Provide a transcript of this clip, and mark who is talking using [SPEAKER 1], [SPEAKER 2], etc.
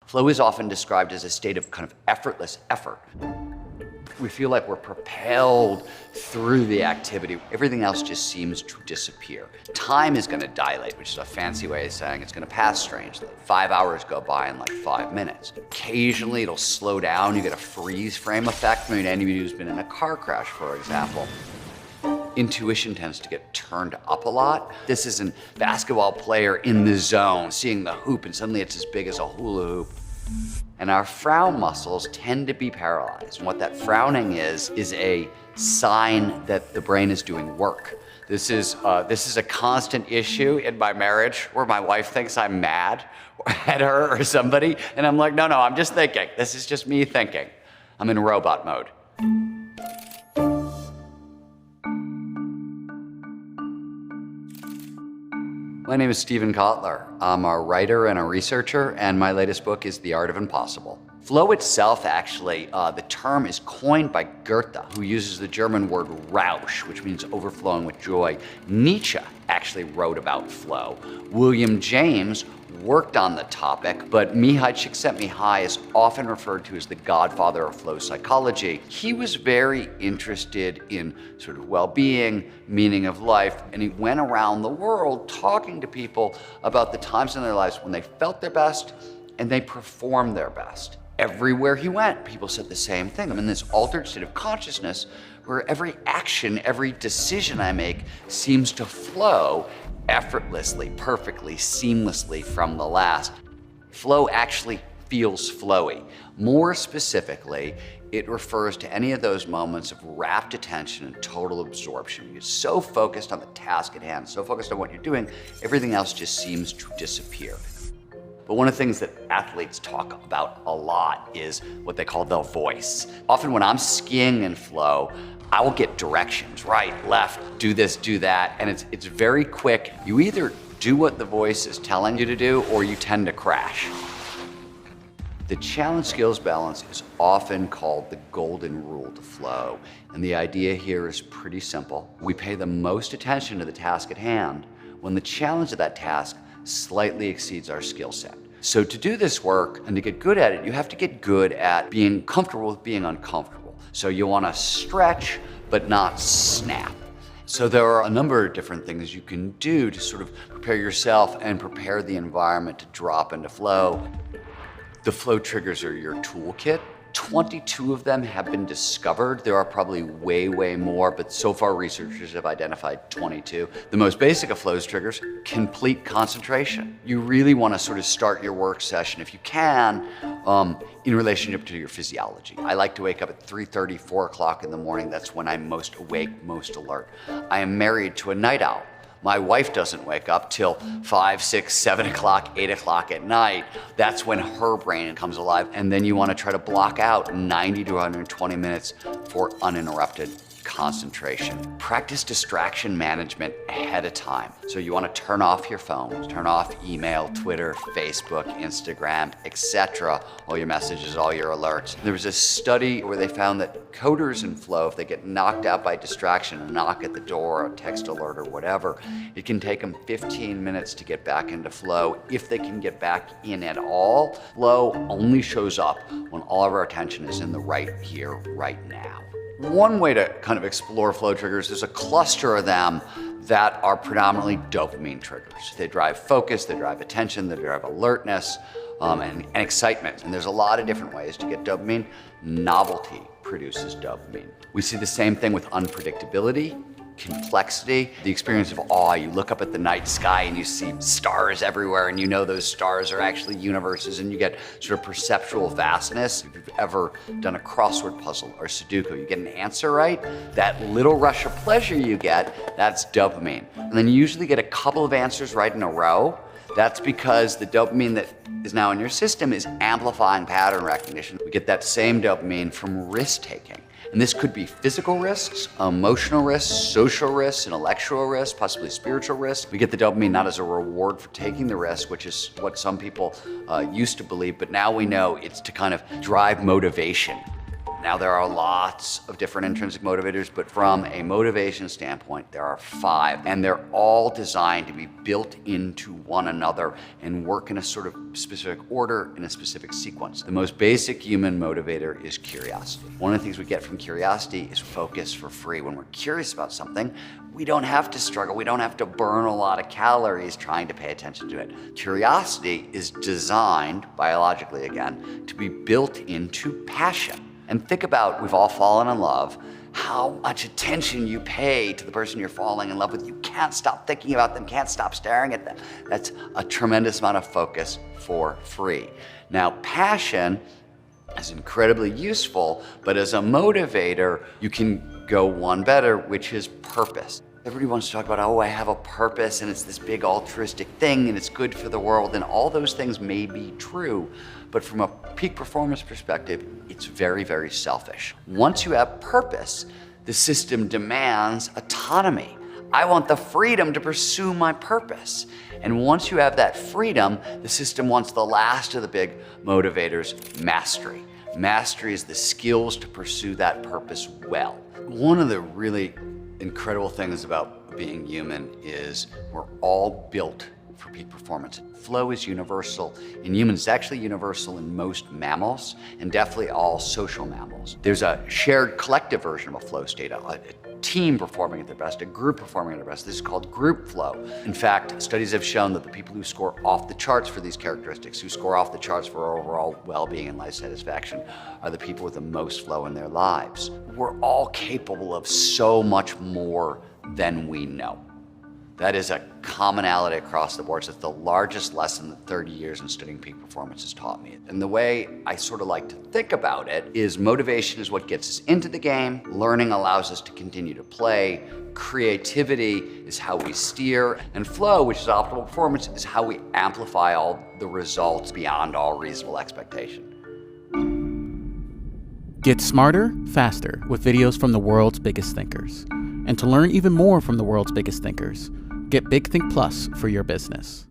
[SPEAKER 1] Flow is often described as a state of kind of effortless effort. We feel like we're propelled through the activity. Everything else just seems to disappear. Time is going to dilate, which is a fancy way of saying it's going to pass strangely. 5 hours go by in like 5 minutes. Occasionally it'll slow down. You get a freeze frame effect. I mean, anybody who's been in a car crash, for example. Intuition tends to get turned up a lot. This is a basketball player in the zone, seeing the hoop, and suddenly it's as big as a hula hoop. And our frown muscles tend to be paralyzed. And what that frowning is a sign that the brain is doing work. This is a constant issue in my marriage where my wife thinks I'm mad at her or somebody. And I'm like, no, I'm just thinking. This is just me thinking. I'm in robot mode. My name is Stephen Kotler. I'm a writer and a researcher, and my latest book is The Art of Impossible. Flow itself, actually, the term is coined by Goethe, who uses the German word Rausch, which means overflowing with joy. Nietzsche actually wrote about flow. William James worked on the topic, but Mihai Csikszentmihalyi is often referred to as the godfather of flow psychology. He was very interested in sort of well-being, meaning of life, and he went around the world talking to people about the times in their lives when they felt their best and they performed their best. Everywhere he went, people said the same thing. I'm in this altered state of consciousness where every action, every decision I make seems to flow effortlessly, perfectly, seamlessly from the last. Flow actually feels flowy. More specifically, it refers to any of those moments of rapt attention and total absorption. You're so focused on the task at hand, so focused on what you're doing, everything else just seems to disappear. But one of the things that athletes talk about a lot is what they call the voice. Often when I'm skiing in flow, I will get directions, right, left, do this, do that, and it's very quick. You either do what the voice is telling you to do or you tend to crash. The challenge skills balance is often called the golden rule to flow, and the idea here is pretty simple. We pay the most attention to the task at hand when the challenge of that task slightly exceeds our skill set. So to do this work and to get good at it, you have to get good at being comfortable with being uncomfortable. So you want to stretch, but not snap. So there are a number of different things you can do to sort of prepare yourself and prepare the environment to drop into flow. The flow triggers are your toolkit. 22 of them have been discovered. There are probably way more, but so far researchers have identified 22. The most basic of flow's triggers, complete concentration. You really want to sort of start your work session, if you can, in relationship to your physiology. I like to wake up at 3:30, 4 o'clock in the morning. That's when I'm most awake, most alert. I am married to a night owl. My wife doesn't wake up till 5, 6, 7 o'clock, 8 o'clock at night. That's when her brain comes alive. And then you want to try to block out 90 to 120 minutes for uninterrupted concentration. Practice distraction management ahead of time. So you want to turn off your phone, turn off email, Twitter, Facebook, Instagram, etc. All your messages, all your alerts. There was a study where they found that coders in flow, if they get knocked out by distraction, a knock at the door, a text alert or whatever, it can take them 15 minutes to get back into flow. If they can get back in at all, flow only shows up when all of our attention is in the right here, right now. One way to kind of explore flow triggers, there's a cluster of them that are predominantly dopamine triggers. They drive focus, they drive attention, they drive alertness, and excitement. And there's a lot of different ways to get dopamine. Novelty produces dopamine. We see the same thing with unpredictability, complexity, the experience of awe. You look up at the night sky and you see stars everywhere, and you know those stars are actually universes, and you get sort of perceptual vastness. If you've ever done a crossword puzzle or Sudoku, you get an answer right, that little rush of pleasure you get, that's dopamine. And then you usually get a couple of answers right in a row. That's because the dopamine that is now in your system is amplifying pattern recognition. We get that same dopamine from risk-taking. And this could be physical risks, emotional risks, social risks, intellectual risks, possibly spiritual risks. We get the dopamine not as a reward for taking the risk, which is what some people used to believe, but now we know it's to kind of drive motivation. Now, there are lots of different intrinsic motivators, but from a motivation standpoint, there are 5, and they're all designed to be built into one another and work in a sort of specific order, in a specific sequence. The most basic human motivator is curiosity. One of the things we get from curiosity is focus for free. When we're curious about something, we don't have to struggle. We don't have to burn a lot of calories trying to pay attention to it. Curiosity is designed, biologically again, to be built into passion. And think about, we've all fallen in love, how much attention you pay to the person you're falling in love with. You can't stop thinking about them, can't stop staring at them. That's a tremendous amount of focus for free. Now, passion is incredibly useful, but as a motivator, you can go one better, which is purpose. Everybody wants to talk about, oh, I have a purpose and it's this big altruistic thing and it's good for the world, and all those things may be true, but from a peak performance perspective, it's very, very selfish. Once you have purpose, the system demands autonomy. I want the freedom to pursue my purpose. And once you have that freedom, the system wants the last of the big motivators, mastery. Mastery is the skills to pursue that purpose well. One of the really incredible things about being human is we're all built for peak performance. Flow is universal in humans. It's actually universal in most mammals, and definitely all social mammals. There's a shared collective version of a flow state, a team performing at their best, a group performing at their best. This is called group flow. In fact, studies have shown that the people who score off the charts for these characteristics, who score off the charts for overall well-being and life satisfaction, are the people with the most flow in their lives. We're all capable of so much more than we know. That is a commonality across the board. So it's the largest lesson that 30 years in studying peak performance has taught me. And the way I sort of like to think about it is motivation is what gets us into the game. Learning allows us to continue to play. Creativity is how we steer. And flow, which is optimal performance, is how we amplify all the results beyond all reasonable expectation.
[SPEAKER 2] Get smarter, faster with videos from the world's biggest thinkers. And to learn even more from the world's biggest thinkers, get Big Think Plus for your business.